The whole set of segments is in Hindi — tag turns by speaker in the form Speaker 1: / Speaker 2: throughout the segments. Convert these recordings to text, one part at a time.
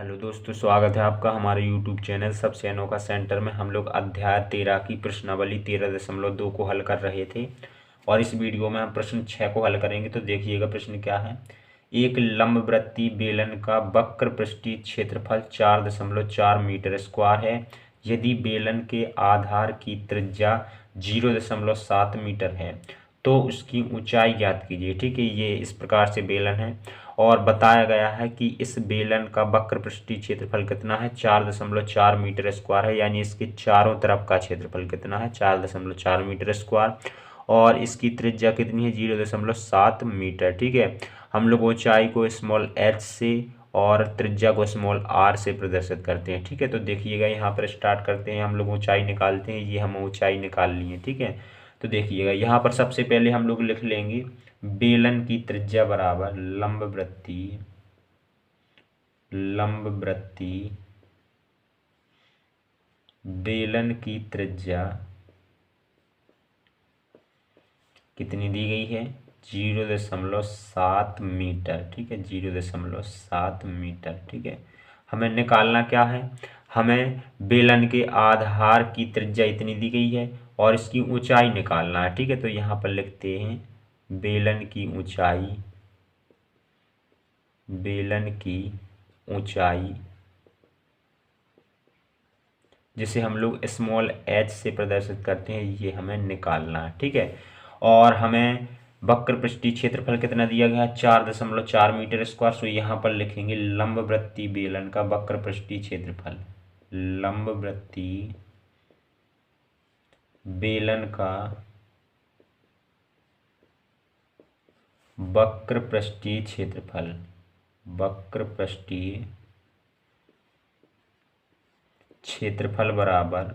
Speaker 1: हेलो दोस्तों, स्वागत है आपका हमारे यूट्यूब चैनल सबसे अनोखा सेंटर में। हम लोग अध्याय 13 की प्रश्नावली 13.2 को हल कर रहे थे और इस वीडियो में हम प्रश्न 6 को हल करेंगे। तो देखिएगा प्रश्न क्या है। एक लंबवृत्तीय बेलन का वक्र पृष्ठीय क्षेत्रफल 4.4 मीटर स्क्वायर है। यदि बेलन के आधार की त्रिज्या 0.7 मीटर है तो उसकी ऊंचाई ज्ञात कीजिए। ठीक है, ये इस प्रकार से बेलन है और बताया गया है कि इस बेलन का वक्र पृष्ठीय क्षेत्रफल कितना है, 4.4 मीटर स्क्वायर है। यानी इसके चारों तरफ का क्षेत्रफल कितना है, 4.4 मीटर स्क्वायर। और इसकी त्रिज्या कितनी है, 0.7 मीटर। ठीक है, हम लोग ऊंचाई को स्मॉल h से और त्रिज्या को स्मॉल r से प्रदर्शित करते हैं। ठीक है, तो देखिएगा यहाँ पर स्टार्ट करते हैं। हम लोग ऊंचाई निकालते हैं, ये हम ऊंचाई निकाल लिए। ठीक है, तो देखिएगा यहाँ पर सबसे पहले हम लोग लिख लेंगे बेलन की त्रिज्या बराबर लंबवृत्तीय बेलन की त्रिज्या कितनी दी गई है, 0.7 मीटर। ठीक है, 0.7 मीटर। ठीक है, हमें निकालना क्या है, हमें बेलन के आधार की त्रिज्या इतनी दी गई है और इसकी ऊंचाई निकालना है। ठीक है, तो यहाँ पर लिखते हैं बेलन की ऊंचाई जिसे हम लोग स्मॉल h से प्रदर्शित करते हैं, ये हमें निकालना है। ठीक है, और हमें वक्र पृष्ठीय क्षेत्रफल कितना दिया गया है, 4.4 मीटर स्क्वायर। सो यहाँ पर लिखेंगे लंबवृत्तीय बेलन का वक्र पृष्ठीय क्षेत्रफल, लंबवृत्तीय बेलन का वक्र पृष्ठीय क्षेत्रफल, वक्र पृष्ठीय क्षेत्रफल बराबर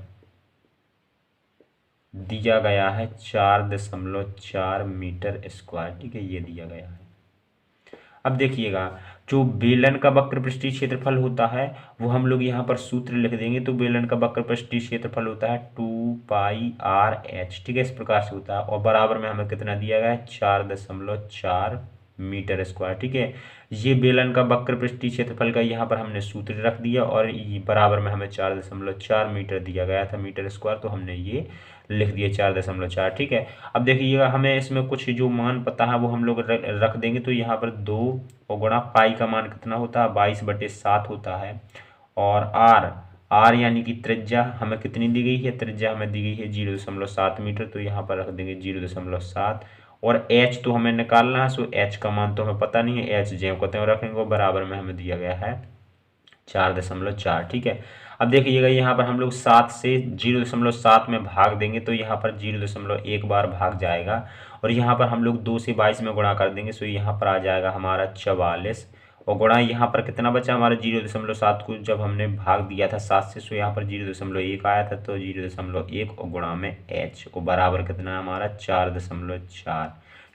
Speaker 1: दिया गया है 4.4 मीटर स्क्वायर। ठीक है, ये दिया गया है। अब देखिएगा, जो बेलन का वक्र पृष्ठीय क्षेत्रफल होता है वो हम लोग यहाँ पर सूत्र लिख देंगे। तो बेलन का वक्र पृष्ठीय क्षेत्रफल होता है 2πr/h। ठीक है, इस प्रकार से होता है और बराबर में हमें कितना दिया गया है, 4.4 मीटर स्क्वायर। ठीक है, ये बेलन का वक्र पृष्ठीय क्षेत्रफल का यहाँ पर हमने सूत्र रख दिया और ये बराबर में हमें 4.4 मीटर दिया गया था, मीटर स्क्वायर। तो हमने ये लिख दिए 4.4। ठीक है, अब देखिएगा हमें इसमें कुछ जो मान पता है वो हम लोग रख देंगे। तो यहाँ पर 2 और गुणा पाई का मान कितना होता है, 22/7 होता है। और आर यानी कि त्रिज्या हमें कितनी दी गई है, त्रिज्या हमें दी गई है 0.7 मीटर। तो यहाँ पर रख देंगे 0.7। और एच तो हमें निकालना है। सो एच का मान तो हमें पता नहीं है, एच जो कहते हैं रखेंगे, बराबर में हमें दिया गया है 4.4। ठीक है, अब देखिएगा यहाँ पर हम लोग 7 से 0.7 में भाग देंगे तो यहाँ पर 0.1 बार भाग जाएगा और यहाँ पर हम लोग 2 से 22 में गुणा कर देंगे। सो यहाँ पर आ जाएगा हमारा 44 और गुणा यहाँ पर कितना बचा हमारा 0.7 को जब हमने भाग दिया था 7 से। सो यहाँ पर 0.1 आया था, तो 0.1 और गुणा में h और बराबर कितना है हमारा 4.4।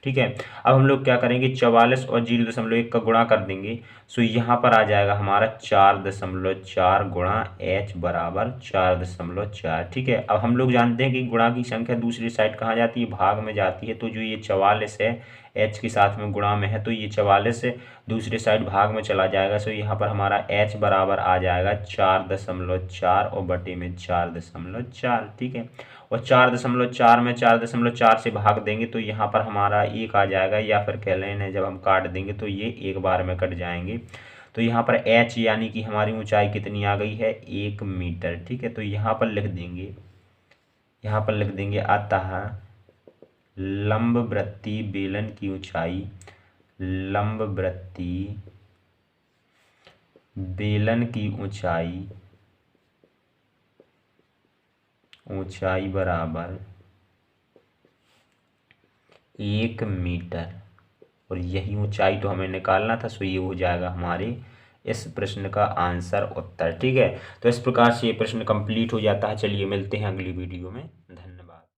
Speaker 1: ठीक है, अब हम लोग क्या करेंगे, 44 और 0.1 का गुणा कर देंगे। सो यहाँ पर आ जाएगा हमारा 4.4 गुणा h बराबर 4.4। ठीक है, अब हम लोग जानते हैं कि गुणा की संख्या दूसरी साइड कहाँ जाती है, भाग में जाती है। तो जो ये 44 है h के साथ में गुणा में है, तो ये 44 दूसरे साइड भाग में चला जाएगा। सो यहाँ पर हमारा h बराबर आ जाएगा 4.4 और बटे में 4.4। ठीक है, और 4.4 में 4.4 से भाग देंगे तो यहाँ पर हमारा 1 आ जाएगा, या फिर कह लें जब हम काट देंगे तो ये एक बार में कट जाएंगे। तो यहाँ पर h यानी कि हमारी ऊंचाई कितनी आ गई है, 1 मीटर। ठीक है, तो यहाँ पर लिख देंगे अतः लंबवृत्तीय बेलन की ऊंचाई, लंबवृत्तीय बेलन की ऊंचाई बराबर 1 मीटर। और यही ऊंचाई तो हमें निकालना था। सो ये हो जाएगा हमारे इस प्रश्न का आंसर, उत्तर। ठीक है, तो इस प्रकार से ये प्रश्न कंप्लीट हो जाता है। चलिए मिलते हैं अगली वीडियो में। धन्यवाद।